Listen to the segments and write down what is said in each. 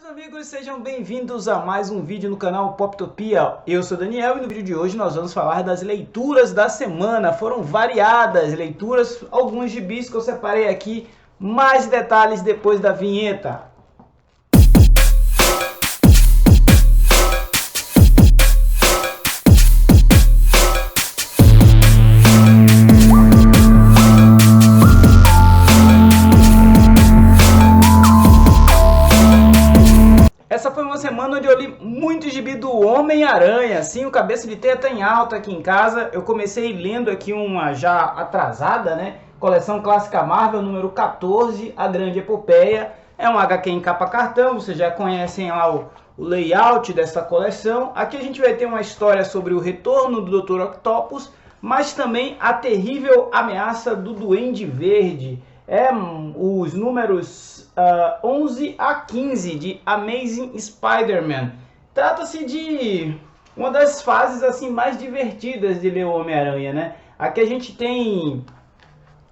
Amigos, sejam bem-vindos a mais um vídeo no canal Poptopia. Eu sou Daniel e no vídeo de hoje nós vamos falar das leituras da semana. Foram variadas leituras, alguns gibis que eu separei aqui, mais detalhes depois da vinheta. Essa foi uma semana onde eu li muito gibi do Homem-Aranha, sim, o Cabeça de Teia tá em alta aqui em casa. Eu comecei lendo aqui uma já atrasada, né? Coleção Clássica Marvel, número 14, A Grande Epopeia. É um HQ em capa cartão, vocês já conhecem lá o layout dessa coleção. Aqui a gente vai ter uma história sobre o retorno do Dr. Octopus, mas também a terrível ameaça do Duende Verde. Os números 11 a 15 de Amazing Spider-Man. Trata-se de uma das fases assim mais divertidas de ler o Homem-Aranha, né? Aqui a gente tem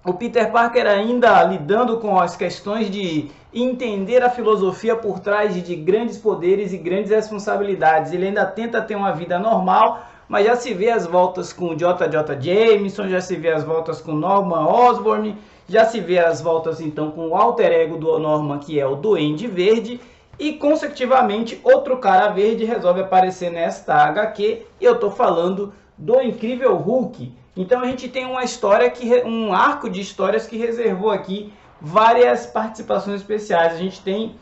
o Peter Parker ainda lidando com as questões de entender a filosofia por trás de grandes poderes e grandes responsabilidades. Ele ainda tenta ter uma vida normal, mas já se vê as voltas com o J.J. Jameson, já se vê as voltas com Norman Osborn, já se vê as voltas então com o alter ego do Norman, que é o Duende Verde, e consecutivamente outro cara verde resolve aparecer nesta HQ, e eu tô falando do Incrível Hulk. Então a gente tem uma história, um arco de histórias que reservou aqui várias participações especiais. A gente tem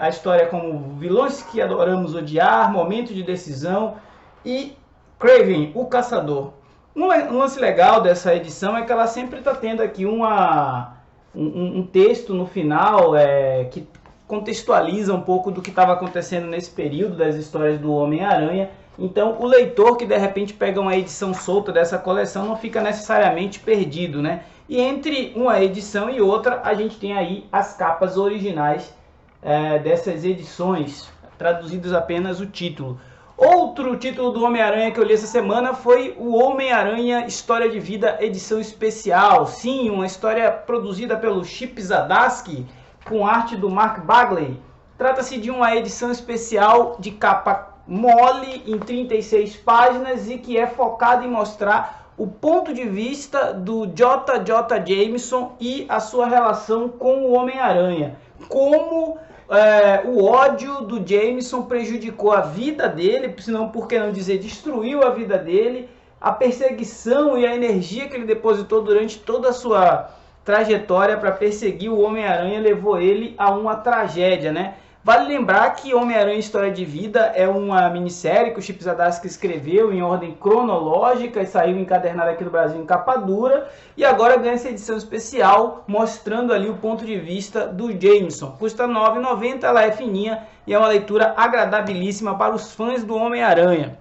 a história como Vilões que Adoramos Odiar, Momento de Decisão e Kraven, o Caçador. Um lance legal dessa edição é que ela sempre está tendo aqui um texto no final que contextualiza um pouco do que estava acontecendo nesse período das histórias do Homem-Aranha. Então o leitor que de repente pega uma edição solta dessa coleção não fica necessariamente perdido, né? E entre uma edição e outra a gente tem aí as capas originais dessas edições, traduzidos apenas o título. Outro título do Homem-Aranha que eu li essa semana foi o Homem-Aranha História de Vida Edição Especial. Sim, uma história produzida pelo Chip Zdarsky, com arte do Mark Bagley. Trata-se de uma edição especial de capa mole em 36 páginas e que é focada em mostrar o ponto de vista do J.J. Jameson e a sua relação com o Homem-Aranha. Como o ódio do Jameson prejudicou a vida dele, senão por que não dizer destruiu a vida dele, a perseguição e a energia que ele depositou durante toda a sua trajetória para perseguir o Homem-Aranha levou ele a uma tragédia, né? Vale lembrar que Homem-Aranha História de Vida é uma minissérie que o Chip Zdarsky escreveu em ordem cronológica e saiu encadernada aqui no Brasil em capa dura. E agora ganha essa edição especial mostrando ali o ponto de vista do Jameson. Custa R$ 9,90, ela é fininha e é uma leitura agradabilíssima para os fãs do Homem-Aranha.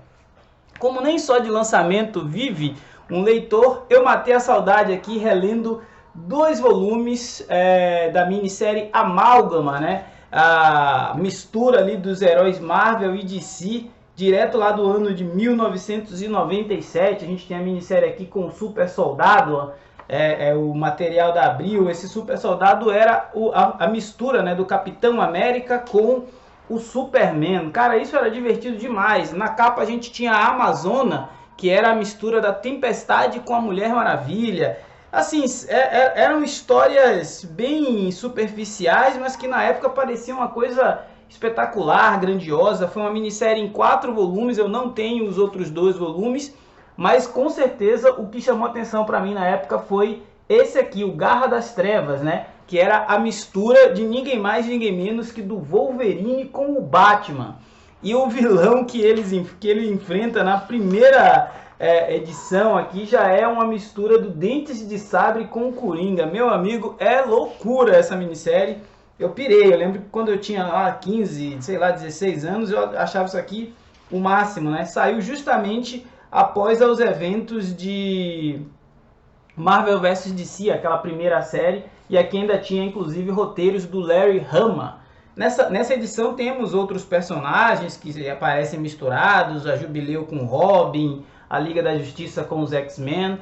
Como nem só de lançamento vive um leitor, eu matei a saudade aqui relendo 2 volumes da minissérie Amálgama, né? A mistura ali dos heróis Marvel e DC, direto lá do ano de 1997. A gente tem a minissérie aqui com o Super Soldado, o material da Abril. Esse Super Soldado era a mistura, né, do Capitão América com o Superman. Cara, isso era divertido demais. Na capa a gente tinha a Amazona, que era a mistura da Tempestade com a Mulher Maravilha. Assim, eram histórias bem superficiais, mas que na época pareciam uma coisa espetacular, grandiosa. Foi uma minissérie em 4 volumes, eu não tenho os outros 2 volumes, mas com certeza o que chamou atenção para mim na época foi esse aqui, o Garra das Trevas, né? Que era a mistura de ninguém mais, ninguém menos que do Wolverine com o Batman. E o vilão que ele enfrenta na primeira edição aqui já é uma mistura do Dentes de Sabre com o Coringa. Meu amigo, é loucura essa minissérie. Eu pirei, eu lembro que quando eu tinha lá 15, sei lá, 16 anos, eu achava isso aqui o máximo, né? Saiu justamente após os eventos de Marvel vs DC, aquela primeira série, e aqui ainda tinha inclusive roteiros do Larry Hama. Nessa edição temos outros personagens que aparecem misturados, a Jubileu com Robin, a Liga da Justiça com os X-Men.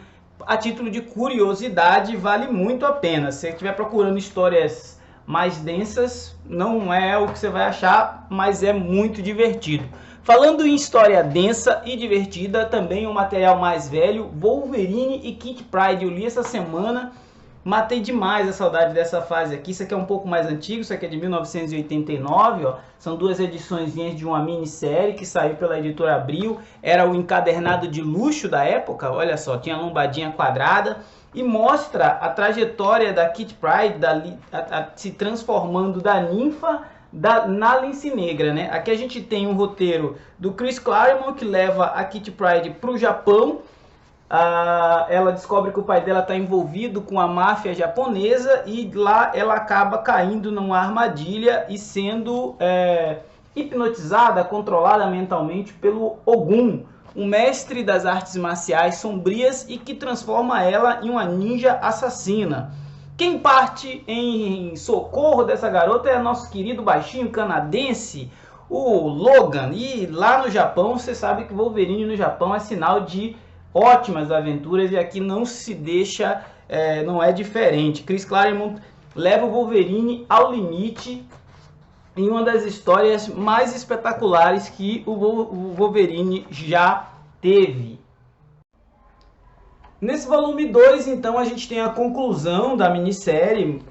A título de curiosidade, vale muito a pena. Se você estiver procurando histórias mais densas, não é o que você vai achar, mas é muito divertido. Falando em história densa e divertida, também um material mais velho, Wolverine e Kitty Pryde. Eu li essa semana, matei demais a saudade dessa fase aqui. Isso aqui é um pouco mais antigo, isso aqui é de 1989, ó. São duas ediçõezinhas de uma minissérie que saiu pela editora Abril. Era o encadernado de luxo da época, olha só, tinha lombadinha quadrada. E mostra a trajetória da Kitty Pryde se transformando da ninfa na Lince Negra, né? Aqui a gente tem um roteiro do Chris Claremont que leva a Kitty Pryde para o Japão. Ela descobre que o pai dela está envolvido com a máfia japonesa e lá ela acaba caindo numa armadilha e sendo hipnotizada, controlada mentalmente pelo Ogun, um mestre das artes marciais sombrias e que transforma ela em uma ninja assassina. Quem parte em socorro dessa garota é nosso querido baixinho canadense, o Logan. E lá no Japão, você sabe que Wolverine no Japão é sinal de ótimas aventuras e aqui não se deixa, não é diferente. Chris Claremont leva o Wolverine ao limite em uma das histórias mais espetaculares que o Wolverine já teve. Nesse volume 2, então, a gente tem a conclusão da minissérie,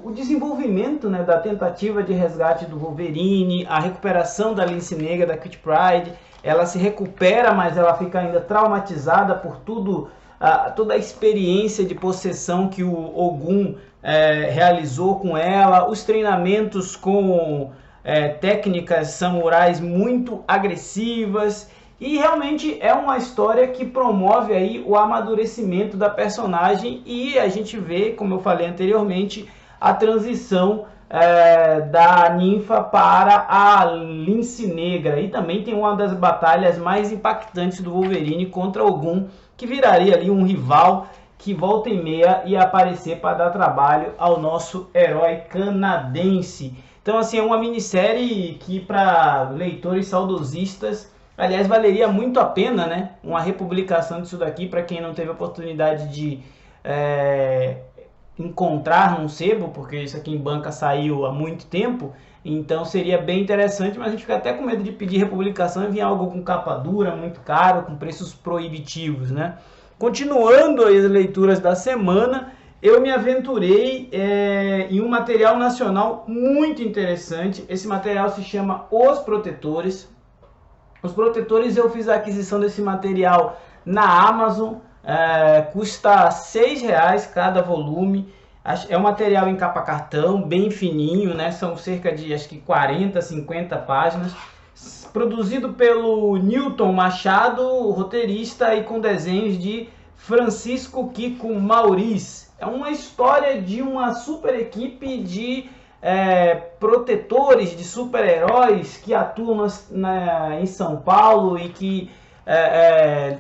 o desenvolvimento, né, da tentativa de resgate do Wolverine, a recuperação da Lince Negra, da Kitty Pryde. Ela se recupera, mas ela fica ainda traumatizada por toda a experiência de possessão que o Ogun realizou com ela, os treinamentos com técnicas samurais muito agressivas. E realmente é uma história que promove aí o amadurecimento da personagem e a gente vê, como eu falei anteriormente, a transição da ninfa para a Lince Negra. E também tem uma das batalhas mais impactantes do Wolverine contra Ogun, que viraria ali um rival que volta e meia ia aparecer para dar trabalho ao nosso herói canadense. Então assim, é uma minissérie que para leitores saudosistas, aliás, valeria muito a pena, né? Uma republicação disso daqui para quem não teve a oportunidade de encontrar num sebo, porque isso aqui em banca saiu há muito tempo. Então seria bem interessante, mas a gente fica até com medo de pedir republicação e vir algo com capa dura, muito caro, com preços proibitivos, né? Continuando as leituras da semana, eu me aventurei em um material nacional muito interessante. Esse material se chama Os Protetores. Os Protetores, eu fiz a aquisição desse material na Amazon, custa R$6 cada volume. É um material em capa cartão, bem fininho, né? São cerca de acho que 40, 50 páginas. Produzido pelo Newton Machado, roteirista, e com desenhos de Francisco Kiko Mauriz. É uma história de uma super equipe de protetores, de super-heróis que atuam em São Paulo e que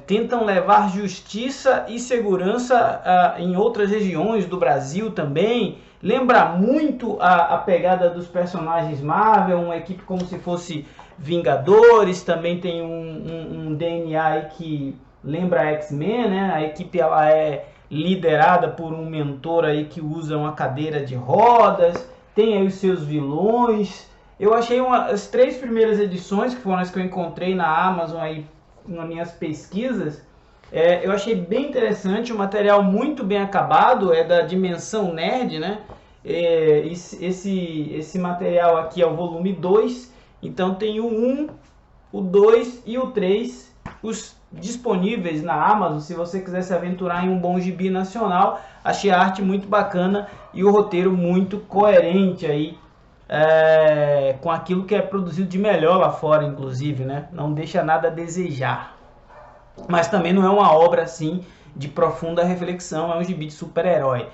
tentam levar justiça e segurança em outras regiões do Brasil também. Lembra muito a pegada dos personagens Marvel, uma equipe como se fosse Vingadores. Também tem um DNA aí que lembra X-Men, né? A equipe ela é liderada por um mentor aí que usa uma cadeira de rodas. Tem aí os seus vilões. Eu achei as 3 primeiras edições, que foram as que eu encontrei na Amazon aí nas minhas pesquisas, eu achei bem interessante, um material muito bem acabado, é da Dimensão Nerd, né? Esse material aqui é o volume 2, então tem o 1, o 2 e o 3, os disponíveis na Amazon, se você quiser se aventurar em um bom gibi nacional. Achei a arte muito bacana e o roteiro muito coerente aí, com aquilo que é produzido de melhor lá fora, inclusive, né? Não deixa nada a desejar. Mas também não é uma obra assim de profunda reflexão, é um gibi de super-herói.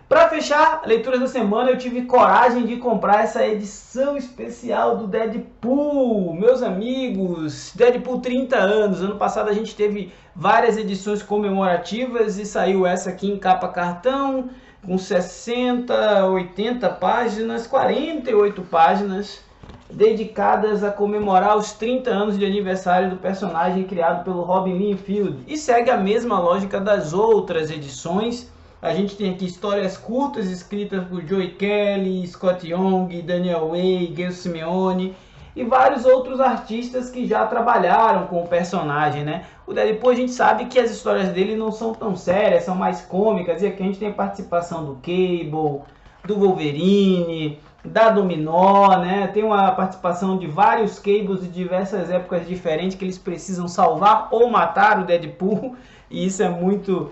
Para fechar a leitura da semana, eu tive coragem de comprar essa edição especial do Deadpool. Meus amigos, Deadpool 30 anos. Ano passado a gente teve várias edições comemorativas e saiu essa aqui em capa cartão, com 60, 80 páginas, 48 páginas, dedicadas a comemorar os 30 anos de aniversário do personagem criado pelo Robin Liefeld. E segue a mesma lógica das outras edições. A gente tem aqui histórias curtas escritas por Joe Kelly, Scott Young, Daniel Way, Gayle Simeone e vários outros artistas que já trabalharam com o personagem, né? O Deadpool, a gente sabe que as histórias dele não são tão sérias, são mais cômicas, e aqui a gente tem a participação do Cable, do Wolverine, da Dominó, né? Tem uma participação de vários Cables de diversas épocas diferentes que eles precisam salvar ou matar o Deadpool, e isso é muito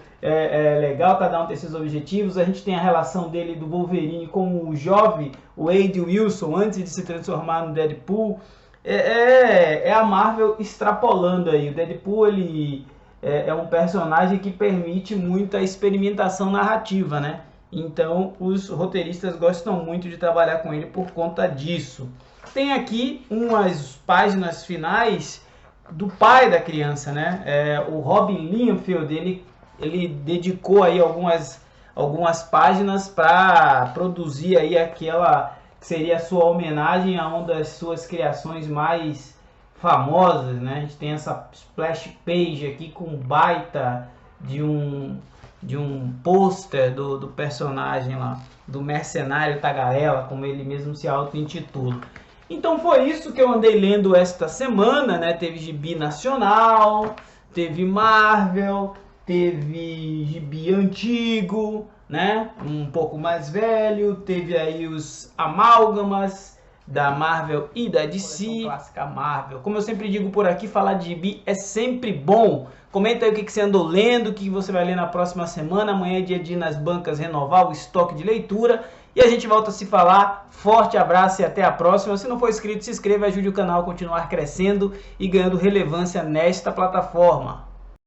legal, cada um tem seus objetivos. A gente tem a relação dele, do Wolverine, com o jovem Wade Wilson, antes de se transformar no Deadpool. É a Marvel extrapolando aí. O Deadpool, ele é um personagem que permite muita experimentação narrativa, né? Então os roteiristas gostam muito de trabalhar com ele por conta disso. Tem aqui umas páginas finais do pai da criança, né? O Robin Liefeld, ele dedicou aí algumas páginas para produzir aí aquela que seria a sua homenagem a uma das suas criações mais famosas, né? A gente tem essa splash page aqui com um baita de um pôster do personagem lá, do mercenário Tagarela, como ele mesmo se auto-intitula. Então foi isso que eu andei lendo esta semana, né? Teve gibi nacional, teve Marvel, teve gibi antigo, né? Um pouco mais velho, teve aí os amálgamas da Marvel e da DC. Clássica Marvel. Como eu sempre digo por aqui, falar de gibi é sempre bom. Comenta aí o que você andou lendo, o que você vai ler na próxima semana. Amanhã é dia de ir nas bancas renovar o estoque de leitura. E a gente volta a se falar. Forte abraço e até a próxima. Se não for inscrito, se inscreva, ajude o canal a continuar crescendo e ganhando relevância nesta plataforma.